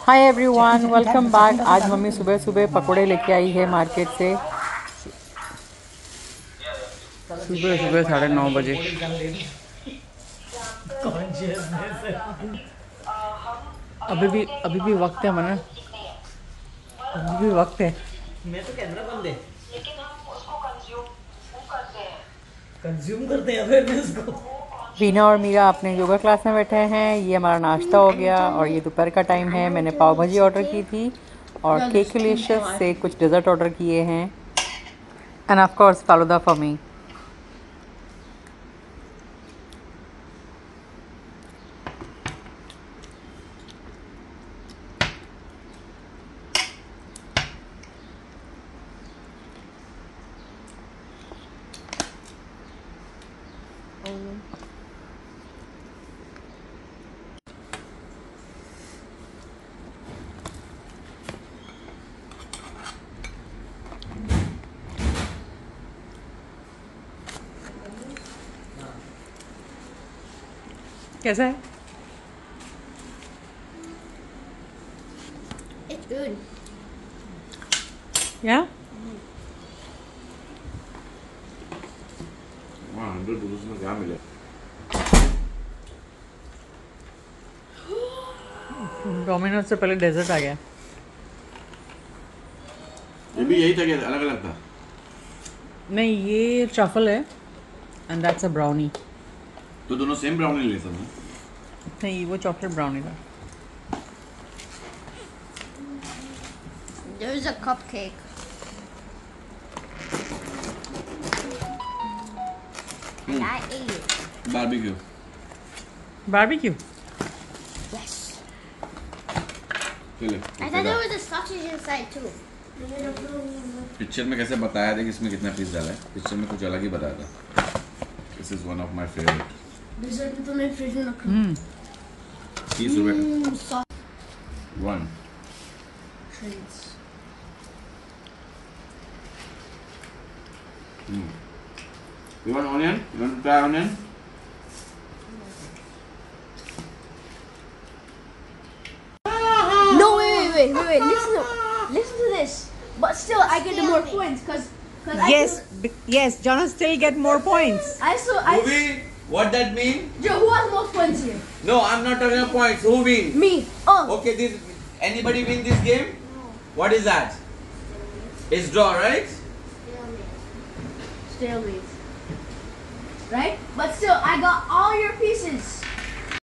Hi everyone, welcome back. आज mummy सुबह सुबह पकोड़े लेके आई है मार्केट से। सुबह सुबह 9:30 बजे। अभी भी वक्त है मना, अभी भी वक्त है। मैं तो कैमरा बंद है, लेकिन हम उसको कंज्यूम करते हैं अवेयरनेस को। रीना और मीरा अपने योगा क्लास में बैठे हैं। ये हमारा नाश्ता हो गया और ये दोपहर का टाइम है। मैंने पाव भाजी ऑर्डर की थी और केकेलिशियस से कुछ डेजर्ट ऑर्डर किए हैं। End of course falooda for me. कैसा है? It's good. Yeah? वहाँ 100 रुपीस में क्या मिले? डोमिनोज से पहले डेजर्ट आ गया। ये भी यही था क्या? अलग अलग था? नहीं, ये ट्रफल है एंड दैट्स अ ब्राउनी। तो दोनों सेम ब्राउनी ले सकते हैं? नहीं, वो चॉकलेट ब्राउनी था। There's a cupcake. And I ate it. Barbecue. Barbecue? Yes. चले। I thought there was a sausage inside too. Picture में कैसे बताया था कि इसमें कितना पीस डाला है? पिक्चर में कुछ अलग ही बताया था। This is one of my favorite. Dessert में तो मैं फ्रिज में रखा हूँ। 30 रुपए। One. Treats. You want onion? You want to try onion? No, wait. Listen to this. But still, I get the more points because Yes, Jonas still get more points. Who win? What that mean? Joe, who has most points here? No, I'm not talking about points. Who win? Me. Oh. Okay, anybody win this game? What is that? It's draw, right? Stalemate. Right? But still, I got all your pieces.